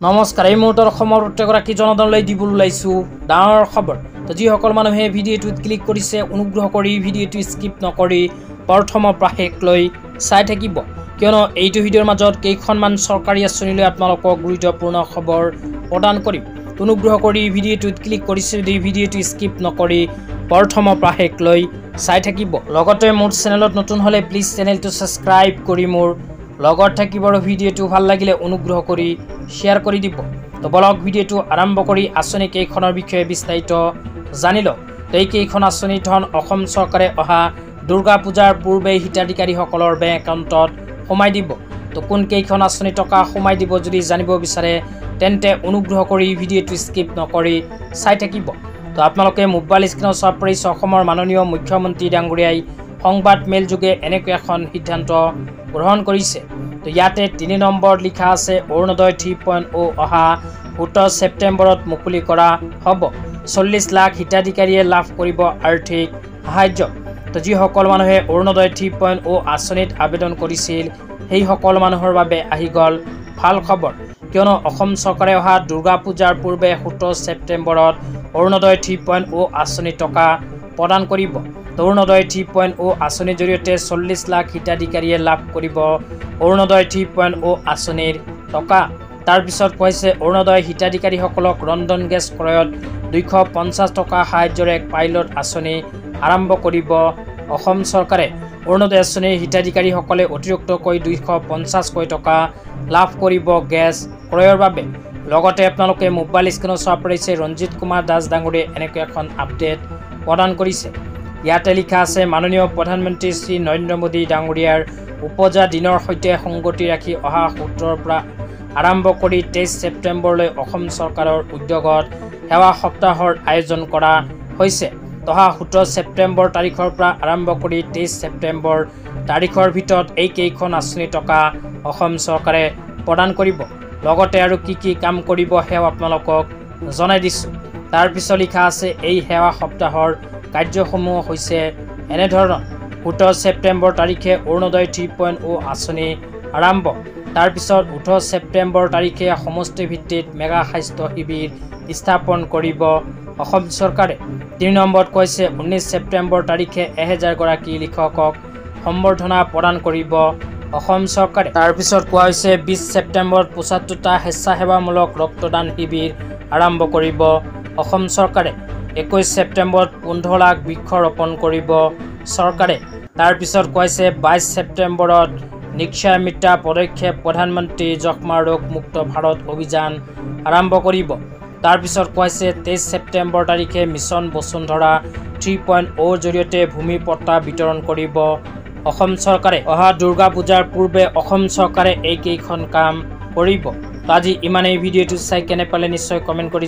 নমস্কাৰ এই মুহূৰ্তৰ অসমৰ প্ৰত্যেকগৰাকী জনতালৈ দিবলৈ ওলাইছোঁ ডাঙৰ খবৰ। তো যিসকল মানুহে ভিডিঅ'টোত ক্লিক কৰিছে অনুগ্ৰহ কৰি ভিডিঅ'টো স্কিপ নকৰি প্ৰথমৰ পৰা শেষলৈ চাই থাকিব, কিয়নো এইটো ভিডিঅ'ৰ মাজত কেইখনমান চৰকাৰী আঁচনিলৈ আপোনালোকক গুৰুত্বপূৰ্ণ খবৰ প্ৰদান কৰিম। অনুগ্ৰহ কৰি ভিডিঅ'টোত ক্লিক কৰিছে যদি ভিডিঅ'টো স্কিপ নকৰি প্ৰথমৰ পৰা শেষলৈ চাই থাকিব। লগতে মোৰ চেনেলত নতুন হ'লে প্লিজ চেনেলটো ছাবস্ক্ৰাইব কৰি মোৰ লগত থাকিব আৰু ভিডিঅ'টো ভাল লাগিলে অনুগ্ৰহ কৰি শ্বেয়াৰ কৰি দিব। তো বলক ভিডিঅ'টো আৰম্ভ কৰি আঁচনি কেইখনৰ বিষয়ে বিস্তাৰিত জানি লওক। এই কেইখন আঁচনিৰ ধন অসম চৰকাৰে অহা দুৰ্গা পূজাৰ পূৰ্বে হিতাধিকাৰীসকলৰ বেংক একাউণ্টত সোমাই দিব। তো কোন কেইখন আঁচনি টকা সোমাই দিব যদি জানিব বিচাৰে তেন্তে অনুগ্ৰহ কৰি ভিডিঅ'টো স্কিপ নকৰি চাই থাকিব। তো আপোনালোকে মোবাইল স্ক্ৰীনত চাব পাৰিছে অসমৰ মাননীয় মুখ্যমন্ত্ৰী ডাঙৰীয়াই সংবাদ মেলযোগে এনেকৈ এখন সিদ্ধান্ত গ্ৰহণ কৰিছে। তো ইয়াতে ৩ নম্বৰত লিখা আছে অৰুণোদয় 3.0 অহা 17 ছেপ্টেম্বৰত মুকলি কৰা হ'ব। 40 লাখ হিতাধিকাৰীয়ে লাভ কৰিব আৰ্থিক সাহায্য। তো যিসকল মানুহে অৰুণোদয় 3.0 আঁচনিত আবেদন কৰিছিল সেই সকল মানুহৰ বাবে আহি গ'ল ভাল খবৰ, কিয়নো অসম চৰকাৰে অহা দুৰ্গা পূজাৰ পূৰ্বে 17 ছেপ্টেম্বৰত অৰুণোদয় 3.0 আঁচনি টকা প্ৰদান কৰিব। অৰুণোদয় 3.0 আঁচনিৰ জৰিয়তে 40 লাখ হিতাধিকাৰীয়ে লাভ কৰিব অৰুণোদয় 3.0 আঁচনিৰ টকা। তাৰপিছত কৈছে অৰুণোদয় হিতাধিকাৰীসকলক ৰন্ধন গেছ ক্ৰয়ত 250 টকা সাহায্যৰ এক পাইলট আঁচনি আৰম্ভ কৰিব অসম চৰকাৰে। অৰুণোদয় আঁচনিৰ হিতাধিকাৰীসকলে অতিৰিক্তকৈ 250 টকা লাভ কৰিব গেছ ক্ৰয়ৰ বাবে। লগতে আপোনালোকে মোবাইল স্ক্ৰীনত চাব পাৰিছে ৰঞ্জিত কুমাৰ দাস ডাঙৰীয়াই এনেকৈ এখন আপডেট প্ৰদান কৰিছে। ইয়াতে লিখা আছে মাননীয় প্ৰধানমন্ত্ৰী শ্ৰী নৰেন্দ্ৰ মোদী ডাঙৰীয়াৰ উপজা দিনৰ সৈতে সংগতি ৰাখি অহা 17ৰ পৰা আৰম্ভ কৰি 23 ছেপ্টেম্বৰলৈ অসম চৰকাৰৰ উদ্যোগত সেৱা সপ্তাহৰ আয়োজন কৰা হৈছে। অহা 17 ছেপ্টেম্বৰ তাৰিখৰ পৰা আৰম্ভ কৰি 23 ছেপ্টেম্বৰ তাৰিখৰ ভিতৰত এই কেইখন আঁচনি টকা অসম চৰকাৰে প্ৰদান কৰিব। লগতে আৰু কি কাম কৰিব সেয়া আপোনালোকক জনাই দিছোঁ। তাৰপিছত লিখা আছে এই সেৱা সপ্তাহৰ কাৰ্যসমূহ হৈছে এনেধৰণৰ 17 ছেপ্টেম্বৰ তাৰিখে অৰুণোদয় 3.0 আঁচনি আৰম্ভ। তাৰপিছত 18 ছেপ্টেম্বৰ তাৰিখে সমষ্টিভিত্তিত মেগা স্বাস্থ্য শিবিৰ স্থাপন কৰিব অসম চৰকাৰে। 3 নম্বৰত কৈছে 19 ছেপ্টেম্বৰ তাৰিখে 1000 গৰাকী লিখকক সম্বৰ্ধনা প্ৰদান কৰিব অসম চৰকাৰে। তাৰপিছত কোৱা হৈছে 20 ছেপ্টেম্বৰত 75টা স্বেচ্ছাসেৱামূলক ৰক্তদান শিবিৰ আৰম্ভ কৰিব অসম চৰকাৰে। 21 ছেপ্টেম্বৰত 15 লাখ বৃক্ষ ৰোপণ কৰিব চৰকাৰে। তাৰপিছত কৈছে 22 ছেপ্টেম্বৰত নিক্ষয় মিত্ৰ পদক্ষেপ প্ৰধানমন্ত্ৰী যক্ষ্মা ৰোগ মুক্ত ভাৰত অভিযান আৰম্ভ কৰিব। তাৰপিছত কৈছে 23 ছেপ্টেম্বৰ তাৰিখে মিছন বসুন্ধৰা 3.0ৰ জৰিয়তে ভূমি পট্টা বিতৰণ কৰিব অসম চৰকাৰে। অহা দুৰ্গা পূজাৰ পূৰ্বে অসম চৰকাৰে এই কেইখন কাম কৰিব। আজি ইমানেই। ভিডিঅ'টো চাই কেনে পালে নিশ্চয় কমেণ্ট কৰি